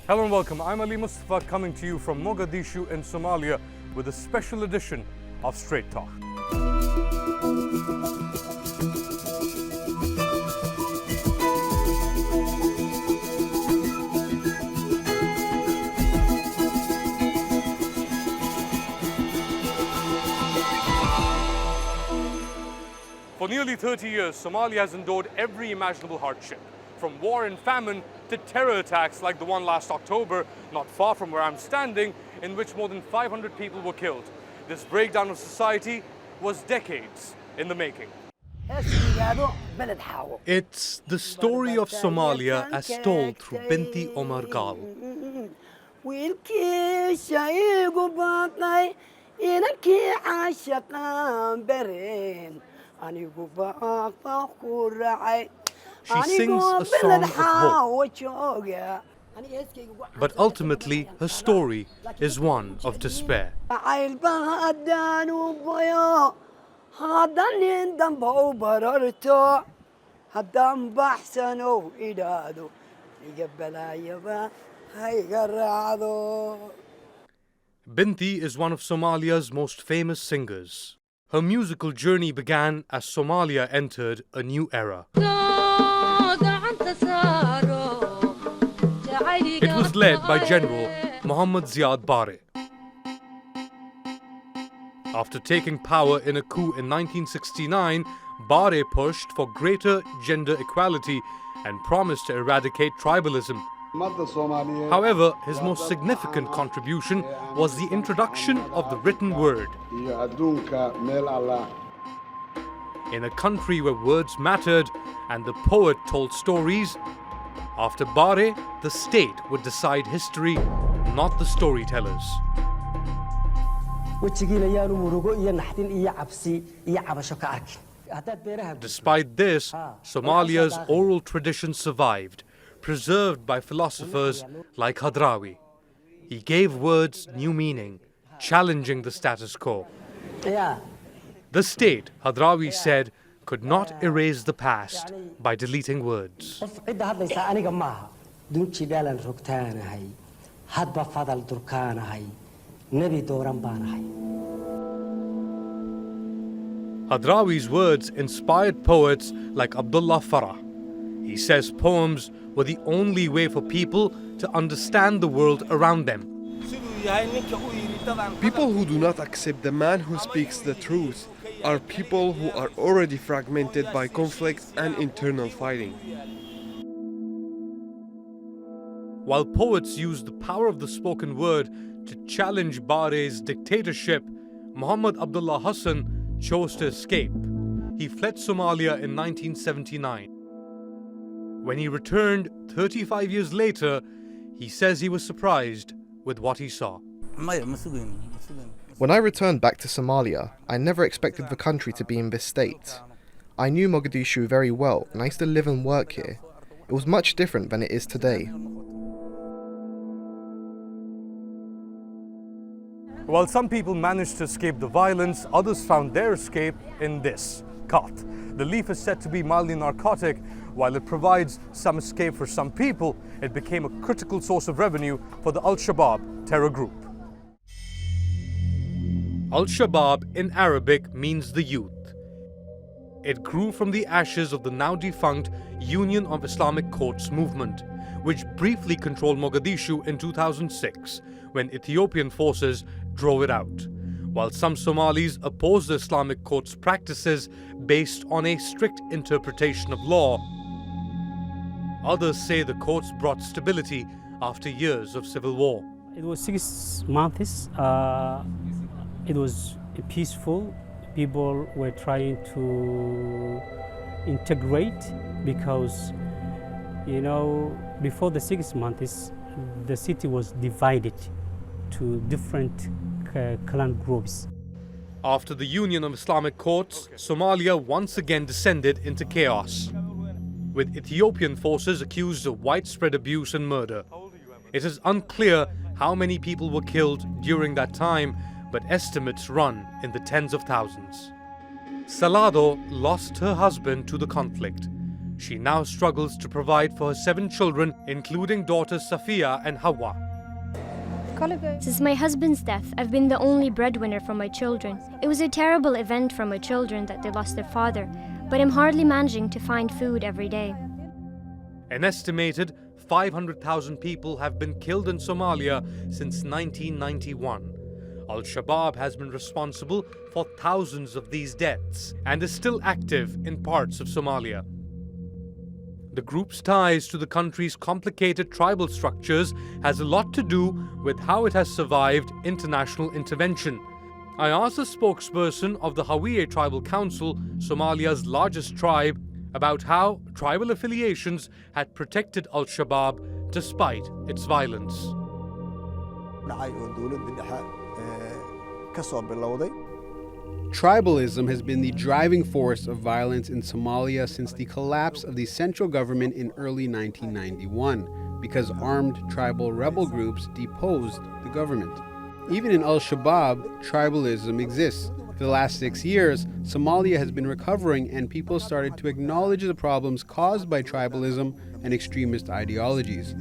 Hello and welcome. I'm Ali Mustafa coming to you from Mogadishu in Somalia with a special edition of Strait Talk. For nearly 30 years, Somalia has endured every imaginable hardship, from war and famine to terror attacks like the one last October, not far from where I'm standing, in which more than 500 people were killed. This breakdown of society was decades in the making. It's the story of Somalia as told through Binti Omar Gal. She sings a song of hope. But ultimately, her story is one of despair. Binti is one of Somalia's most famous singers. Her musical journey began as Somalia entered a new era. It was led by General Muhammad Ziad Barre. After taking power in a coup in 1969, Barre pushed for greater gender equality and promised to eradicate tribalism. However, his most significant contribution was the introduction of the written word. In a country where words mattered and the poet told stories, after Barre, the state would decide history, not the storytellers. Despite this, Somalia's oral tradition survived, preserved by philosophers like Hadrawi. He gave words new meaning, challenging the status quo. The state, Hadrawi said, could not erase the past by deleting words. Hadrawi's words inspired poets like Abdullah Farah. He says poems were the only way for people to understand the world around them. People who do not accept the man who speaks the truth are people who are already fragmented by conflict and internal fighting. While poets used the power of the spoken word to challenge Barre's dictatorship, Muhammad Abdullah Hassan chose to escape. He fled Somalia in 1979. When he returned 35 years later, he says he was surprised with what he saw. When I returned back to Somalia, I never expected the country to be in this state. I knew Mogadishu very well and I used to live and work here. It was much different than it is today. While some people managed to escape the violence, others found their escape in this, khat. The leaf is said to be mildly narcotic. While it provides some escape for some people, it became a critical source of revenue for the Al-Shabaab terror group. Al-Shabaab in Arabic means the youth. It grew from the ashes of the now defunct Union of Islamic Courts movement, which briefly controlled Mogadishu in 2006 when Ethiopian forces drove it out. While some Somalis oppose the Islamic Court's practices based on a strict interpretation of law, others say the courts brought stability after years of civil war. It was 6 months. It was peaceful. People were trying to integrate because, before the 6 months, the city was divided to different clan groups. After the Union of Islamic Courts, Somalia once again descended into chaos, with Ethiopian forces accused of widespread abuse and murder. It is unclear how many people were killed during that time, but estimates run in the tens of thousands. Salado lost her husband to the conflict. She now struggles to provide for her 7 children, including daughters Safiya and Hawa. Since my husband's death, I've been the only breadwinner for my children. It was a terrible event for my children that they lost their father, but I'm hardly managing to find food every day. An estimated 500,000 people have been killed in Somalia since 1991. Al-Shabaab has been responsible for thousands of these deaths and is still active in parts of Somalia. The group's ties to the country's complicated tribal structures has a lot to do with how it has survived international intervention. I asked the spokesperson of the Hawiye Tribal Council, Somalia's largest tribe, about how tribal affiliations had protected Al-Shabaab despite its violence. Tribalism has been the driving force of violence in Somalia since the collapse of the central government in early 1991, because armed tribal rebel groups deposed the government. Even in Al-Shabaab, tribalism exists. For the last 6 years, Somalia has been recovering and people started to acknowledge the problems caused by tribalism and extremist ideologies.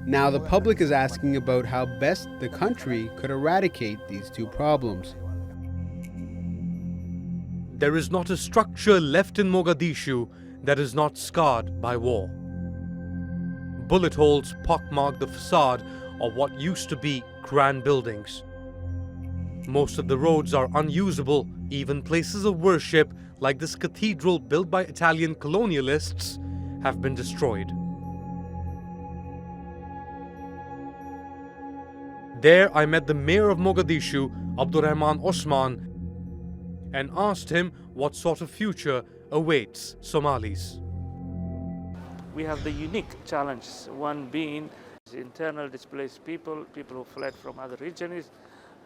Now the public is asking about how best the country could eradicate these two problems. There is not a structure left in Mogadishu that is not scarred by war. Bullet holes pockmark the facade of what used to be grand buildings. Most of the roads are unusable. Even places of worship, like this cathedral built by Italian colonialists, have been destroyed. There I met the mayor of Mogadishu, Abdurrahman Osman, and asked him what sort of future awaits Somalis. We have the unique challenges, one being internal displaced people, people who fled from other regions,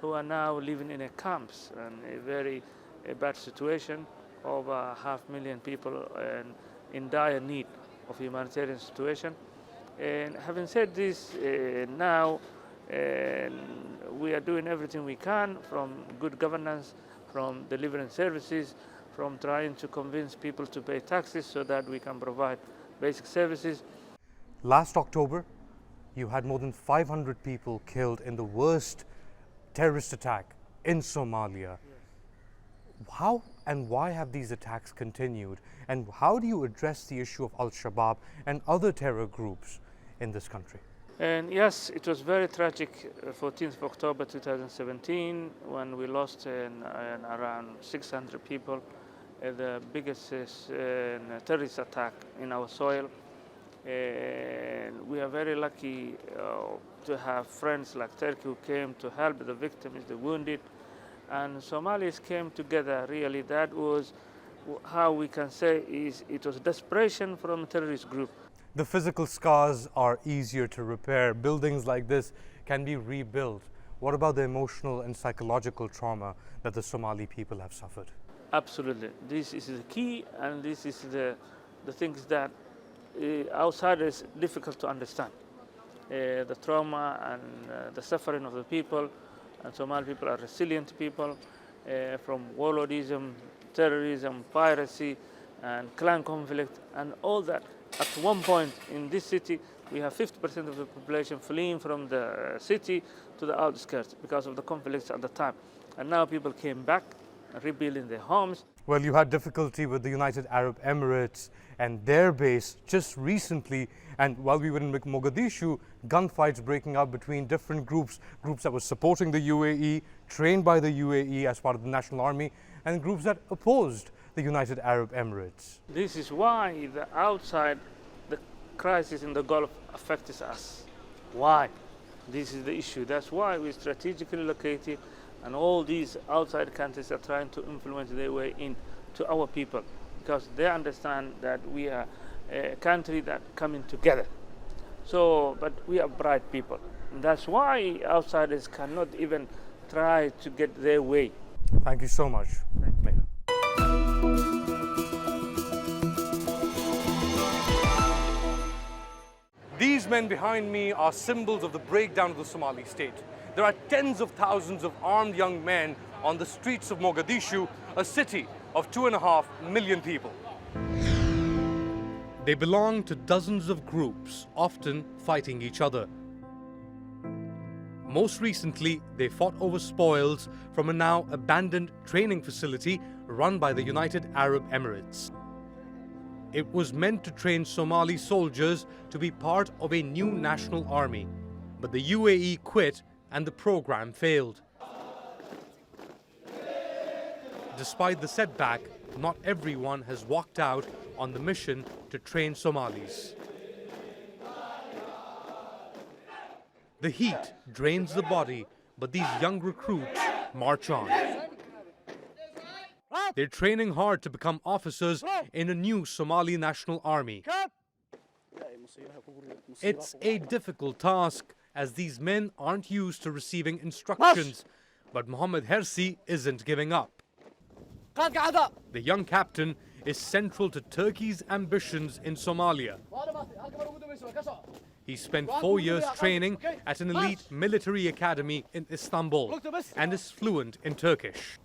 who are now living in camps and a very bad situation. Over 500,000 people and in dire need of humanitarian situation. And having said this, now we are doing everything we can, from good governance, from delivering services, from trying to convince people to pay taxes so that we can provide basic services. Last October, you had more than 500 people killed in the worst terrorist attack in Somalia. How and why have these attacks continued? And how do you address the issue of Al-Shabaab and other terror groups in this country? And yes, it was very tragic, 14th of October 2017, when we lost around 600 people, the biggest terrorist attack in our soil. And we are very lucky to have friends like Turkey who came to help the victims, the wounded. And Somalis came together, really. That was how we can say it was desperation from a terrorist group. The physical scars are easier to repair. Buildings like this can be rebuilt. What about the emotional and psychological trauma that the Somali people have suffered? Absolutely. This is the key, and this is the things that outsiders difficult to understand. The trauma and the suffering of the people, and Somali people are resilient people, from warlordism, terrorism, piracy, and clan conflict, and all that. At one point in this city, we have 50% of the population fleeing from the city to the outskirts because of the conflicts at the time. And now people came back, rebuilding their homes. Well, you had difficulty with the United Arab Emirates and their base just recently. And while we were in Mogadishu, gunfights breaking out between different groups that were supporting the UAE, trained by the UAE as part of the National Army, and groups that opposed the United Arab Emirates. This is why the crisis in the Gulf affects us. Why? This is the issue. That's why we strategically located, and all these outside countries are trying to influence their way in to our people, because they understand that we are a country that coming together. So, but we are bright people. And that's why outsiders cannot even try to get their way. Thank you so much, Mayor. These men behind me are symbols of the breakdown of the Somali state. There are tens of thousands of armed young men on the streets of Mogadishu, a city of 2.5 million people. They belong to dozens of groups, often fighting each other. Most recently, they fought over spoils from a now abandoned training facility run by the United Arab Emirates. It was meant to train Somali soldiers to be part of a new national army, but the UAE quit and the program failed. Despite the setback, not everyone has walked out on the mission to train Somalis. The heat drains the body, but these young recruits march on. They're training hard to become officers in a new Somali National Army. It's a difficult task, as these men aren't used to receiving instructions, but Mohammed Hersi isn't giving up. The young captain is central to Turkey's ambitions in Somalia. He spent 4 years training at an elite military academy in Istanbul and is fluent in Turkish.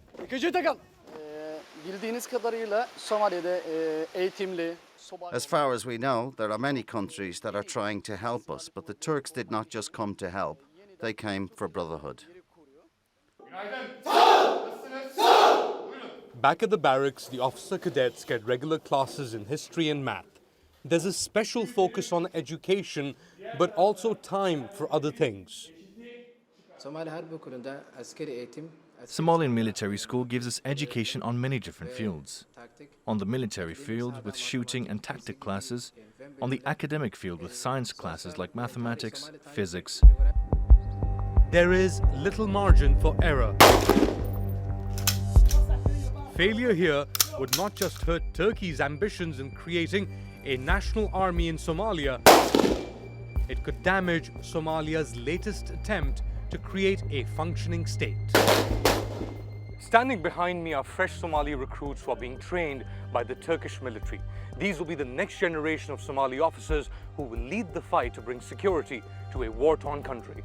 As far as we know, there are many countries that are trying to help us, but the Turks did not just come to help, they came for brotherhood. Back at the barracks, the officer cadets get regular classes in history and math. There's a special focus on education, but also time for other things. Somalian military school gives us education on many different fields. On the military field with shooting and tactic classes, on the academic field with science classes like mathematics, physics. There is little margin for error. Failure here would not just hurt Turkey's ambitions in creating a national army in Somalia, it could damage Somalia's latest attempt to create a functioning state. Standing behind me are fresh Somali recruits who are being trained by the Turkish military. These will be the next generation of Somali officers who will lead the fight to bring security to a war-torn country.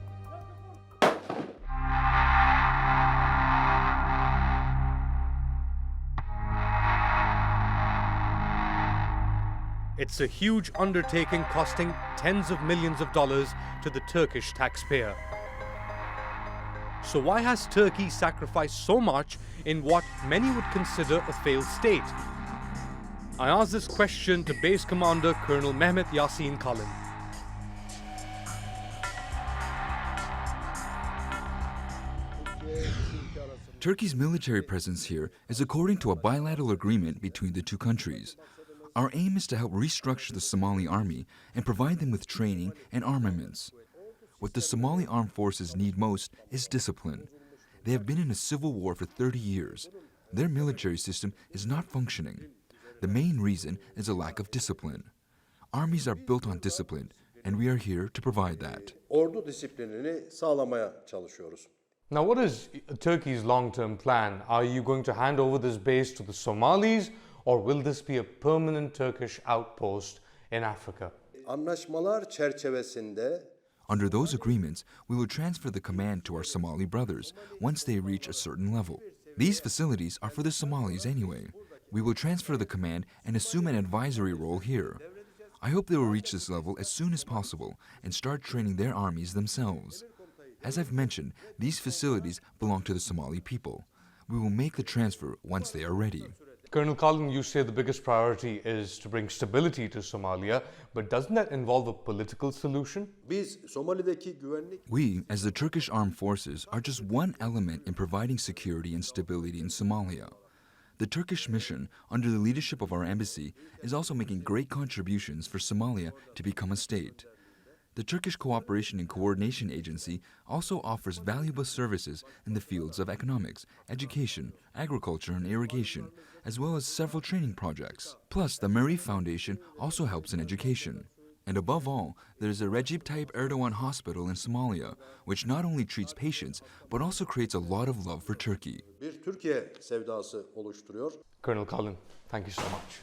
It's a huge undertaking costing tens of millions of dollars to the Turkish taxpayer. So why has Turkey sacrificed so much in what many would consider a failed state? I asked this question to Base Commander Colonel Mehmet Yasin Kalin. Turkey's military presence here is according to a bilateral agreement between the two countries. Our aim is to help restructure the Somali army and provide them with training and armaments. What the Somali armed forces need most is discipline. They have been in a civil war for 30 years. Their military system is not functioning. The main reason is a lack of discipline. Armies are built on discipline, and we are here to provide that. Now, what is Turkey's long-term plan? Are you going to hand over this base to the Somalis, or will this be a permanent Turkish outpost in Africa? Under those agreements, we will transfer the command to our Somali brothers once they reach a certain level. These facilities are for the Somalis anyway. We will transfer the command and assume an advisory role here. I hope they will reach this level as soon as possible and start training their armies themselves. As I've mentioned, these facilities belong to the Somali people. We will make the transfer once they are ready. Colonel Kalin, you say the biggest priority is to bring stability to Somalia, but doesn't that involve a political solution? We, as the Turkish armed forces, are just one element in providing security and stability in Somalia. The Turkish mission, under the leadership of our embassy, is also making great contributions for Somalia to become a state. The Turkish Cooperation and Coordination Agency also offers valuable services in the fields of economics, education, agriculture, and irrigation, as well as several training projects. Plus, the Marif Foundation also helps in education. And above all, there is a Recep Tayyip Erdogan hospital in Somalia, which not only treats patients, but also creates a lot of love for Turkey. Colonel Kalin, thank you so much.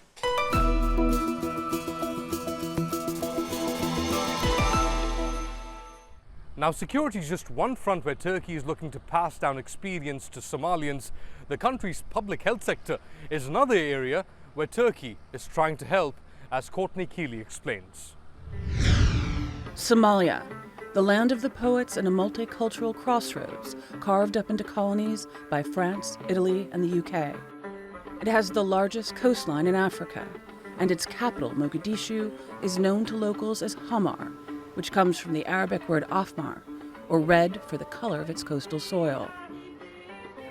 Now, security is just one front where Turkey is looking to pass down experience to Somalians. The country's public health sector is another area where Turkey is trying to help as Courtney Keeley explains. Somalia, the land of the poets and a multicultural crossroads carved up into colonies by France, Italy, and the UK. It has the largest coastline in Africa, and its capital, Mogadishu, is known to locals as Hamar, which comes from the Arabic word Ahmar, or red for the color of its coastal soil.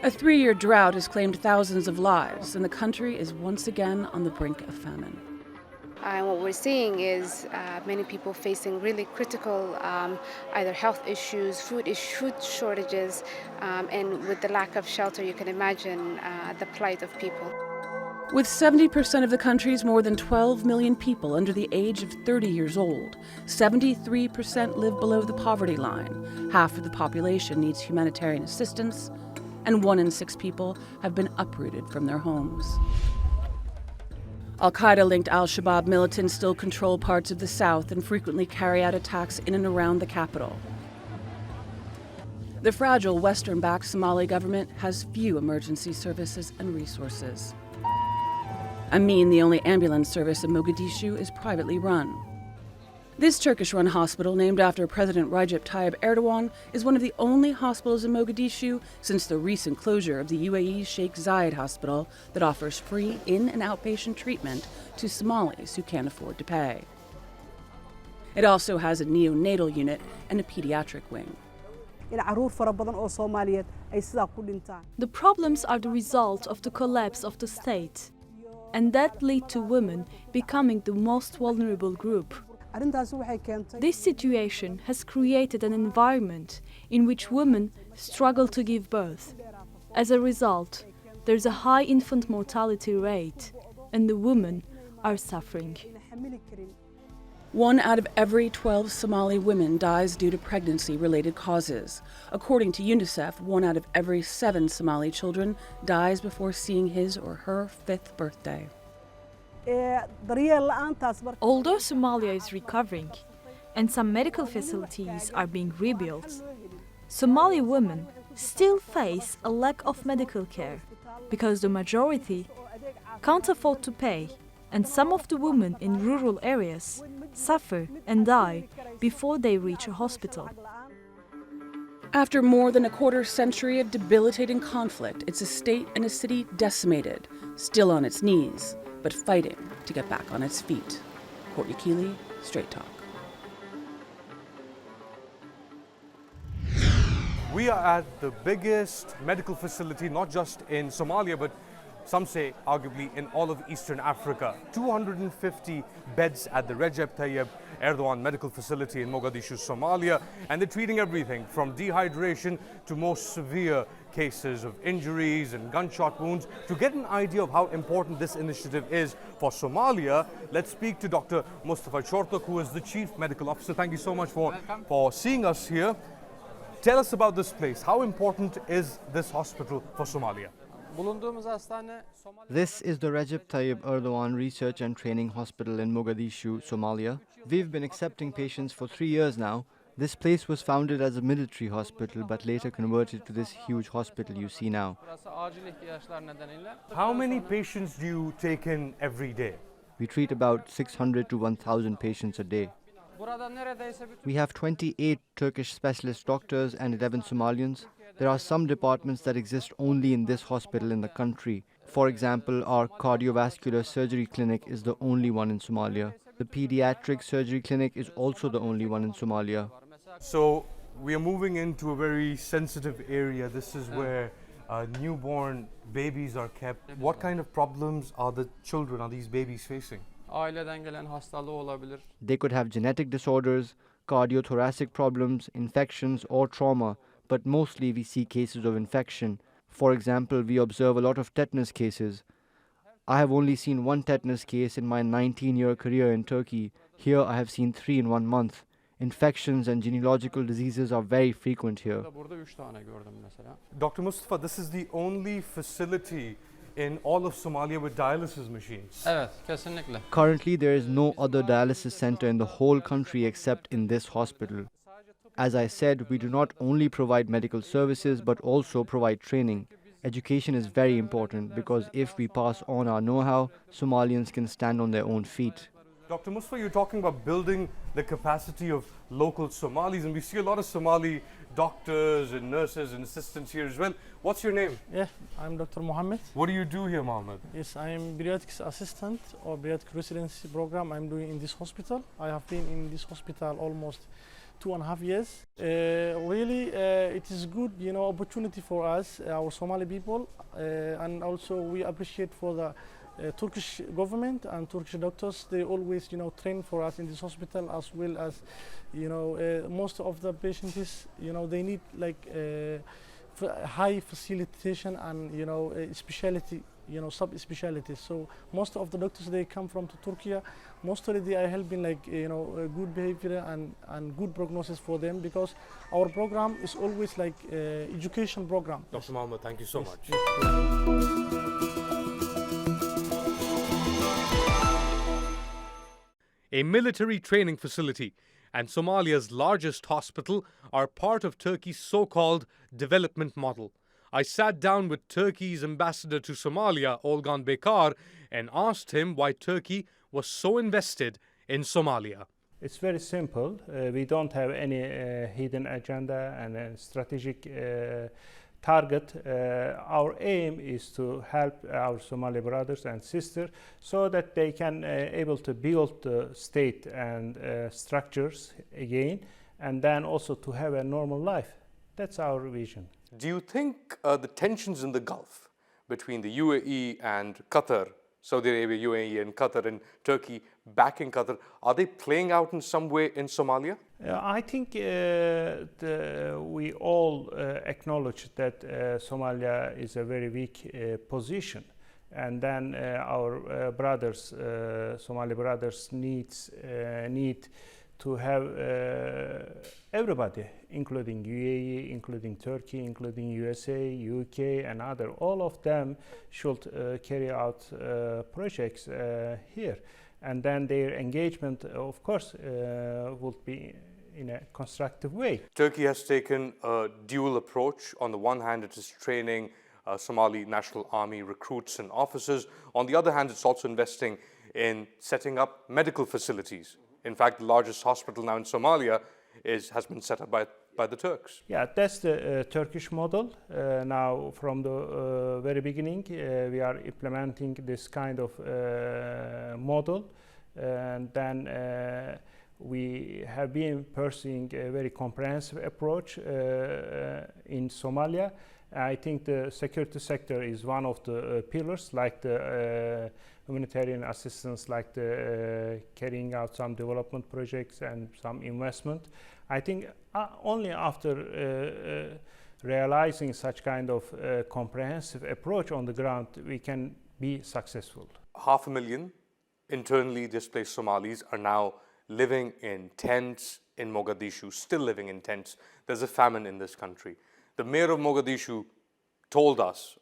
A 3-year drought has claimed thousands of lives, and the country is once again on the brink of famine. And what we're seeing is many people facing really critical either health issues, food shortages, and with the lack of shelter, you can imagine the plight of people. With 70% of the country's more than 12 million people under the age of 30 years old, 73% live below the poverty line, half of the population needs humanitarian assistance, and 1 in 6 people have been uprooted from their homes. Al-Qaeda-linked Al-Shabaab militants still control parts of the south and frequently carry out attacks in and around the capital. The fragile Western-backed Somali government has few emergency services and resources. Amin, the only ambulance service in Mogadishu, is privately run. This Turkish-run hospital, named after President Recep Tayyip Erdogan, is one of the only hospitals in Mogadishu since the recent closure of the UAE's Sheikh Zayed Hospital that offers free in- and outpatient treatment to Somalis who can't afford to pay. It also has a neonatal unit and a pediatric wing. The problems are the result of the collapse of the state, and that lead to women becoming the most vulnerable group. This situation has created an environment in which women struggle to give birth. As a result, there's a high infant mortality rate, and the women are suffering. 1 out of every 12 Somali women dies due to pregnancy-related causes. According to UNICEF, 1 out of every 7 Somali children dies before seeing his or her 5th birthday. Although Somalia is recovering and some medical facilities are being rebuilt, Somali women still face a lack of medical care because the majority can't afford to pay, and some of the women in rural areas suffer and die before they reach a hospital. After more than a quarter century of debilitating conflict, it's a state and a city decimated, still on its knees, but fighting to get back on its feet. Courtney Keeley, Strait Talk. We are at the biggest medical facility, not just in Somalia, but some say arguably in all of Eastern Africa. 250 beds at the Recep Tayyip Erdogan Medical Facility in Mogadishu, Somalia, and they're treating everything from dehydration to more severe cases of injuries and gunshot wounds. To get an idea of how important this initiative is for Somalia, let's speak to Dr. Mustafa Chortok, who is the Chief Medical Officer. Thank you so much for seeing us here. Tell us about this place. How important is this hospital for Somalia? This is the Recep Tayyip Erdogan Research and Training Hospital in Mogadishu, Somalia. We've been accepting patients for 3 years now. This place was founded as a military hospital but later converted to this huge hospital you see now. How many patients do you take in every day? We treat about 600 to 1,000 patients a day. We have 28 Turkish specialist doctors and 11 Somalians. There are some departments that exist only in this hospital in the country. For example, our cardiovascular surgery clinic is the only one in Somalia. The pediatric surgery clinic is also the only one in Somalia. So we are moving into a very sensitive area. This is where newborn babies are kept. What kind of problems are these babies facing? They could have genetic disorders, cardiothoracic problems, infections, or trauma, but mostly we see cases of infection. For example, we observe a lot of tetanus cases. I have only seen 1 tetanus case in my 19-year career in Turkey. Here I have seen 3 in 1 month. Infections and genealogical diseases are very frequent here. Dr. Mustafa, this is the only facility in all of Somalia with dialysis machines. Currently, there is no other dialysis center in the whole country except in this hospital. As I said, we do not only provide medical services but also provide training. Education is very important because if we pass on our know-how, Somalians can stand on their own feet. Dr. Musfa, you're talking about building the capacity of local Somalis, and we see a lot of Somali doctors and nurses and assistants here as well. What's your name? Yeah, I'm Dr. Mohammed. What do you do here, Mohammed? Yes, I am pediatrics assistant or pediatric residency program I'm doing in this hospital. I have been in this hospital almost 2.5 years. It is good, opportunity for us, our Somali people, and also we appreciate for the Turkish government and Turkish doctors. They always, train for us in this hospital, as well as, most of the patients, they need like high facilitation and, specialty, sub-specialties. So most of the doctors, they come from to Turkey. Mostly they are helping like, good behavior and good prognosis for them, because our program is always like education program. Dr. Mohammed, thank you so much. A military training facility and Somalia's largest hospital are part of Turkey's so-called development model. I sat down with Turkey's ambassador to Somalia, Olgan Bekar, and asked him why Turkey was so invested in Somalia. It's very simple. We don't have any hidden agenda and a strategic target. Our aim is to help our Somali brothers and sisters so that they can able to build the state and structures again, and then also to have a normal life. That's our vision. Do you think the tensions in the Gulf between the UAE and Qatar, Saudi Arabia, UAE and Qatar and Turkey backing Qatar, are they playing out in some way in Somalia? I think we all acknowledge that Somalia is a very weak position, and then our brothers, Somali brothers, need to have everybody, including UAE, including Turkey, including USA, UK, and other. All of them should carry out projects here, and then their engagement, of course, would be in a constructive way. Turkey has taken a dual approach. On the one hand, it is training Somali National Army recruits and officers. On the other hand, it's also investing in setting up medical facilities. In fact, the largest hospital now in Somalia has been set up by the Turks. Yeah, that's the Turkish model. Now, from the very beginning, we are implementing this kind of model, and then we have been pursuing a very comprehensive approach in Somalia. I think the security sector is one of the pillars, like the humanitarian assistance, like the carrying out some development projects and some investment. I think only after realizing such kind of comprehensive approach on the ground, we can be successful. 500,000 internally displaced Somalis are now living in tents in Mogadishu, still living in tents. There's a famine in this country. The mayor of Mogadishu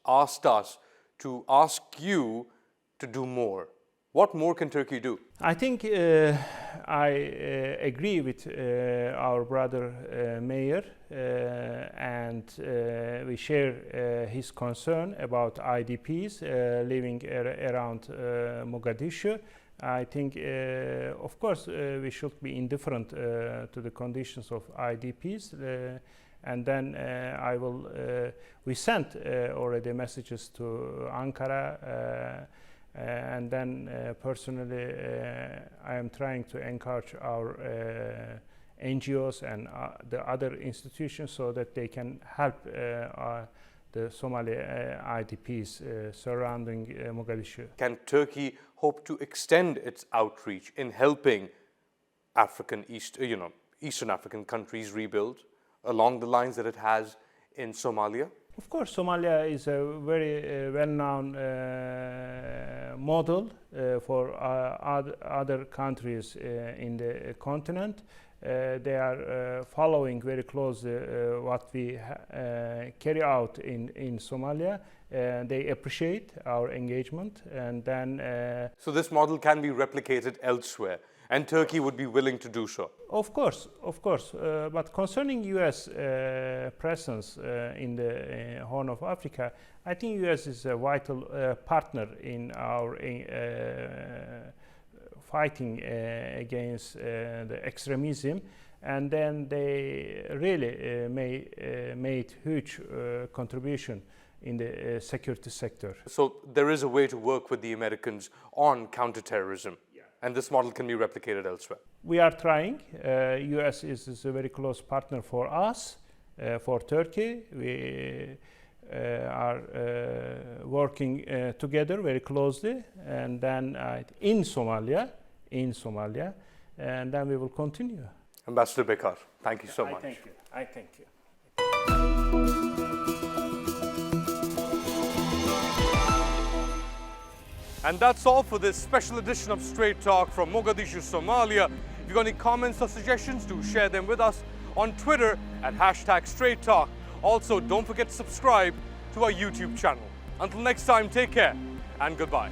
asked us to ask you to do more. What more can Turkey do? I think I agree with our brother mayor, and we share his concern about IDPs living around Mogadishu. I think, of course, we should be indifferent to the conditions of IDPs. And then we sent already messages to Ankara, and then personally I am trying to encourage our NGOs and the other institutions so that they can help the Somali IDPs surrounding Mogadishu. Can Turkey hope to extend its outreach in helping Eastern African countries rebuild along the lines that it has in Somalia? Of course, Somalia is a very well-known model for other countries in the continent. They are following very closely what we carry out in Somalia. They appreciate our engagement, and then... So this model can be replicated elsewhere, and Turkey would be willing to do so? Of course. But concerning U.S. presence in the Horn of Africa, I think U.S. is a vital partner in our fighting against the extremism, and then they really made huge contribution in the security sector. So there is a way to work with the Americans on counterterrorism, and this model can be replicated elsewhere. We are trying. US is a very close partner for us, for Turkey. We are working together very closely, and then in Somalia, and then we will continue. Ambassador Bekar, thank you so much. Thank you. I thank you. And that's all for this special edition of Straight Talk from Mogadishu, Somalia. If you've got any comments or suggestions, do share them with us on Twitter at #StraightTalk. Also, don't forget to subscribe to our YouTube channel. Until next time, take care and goodbye.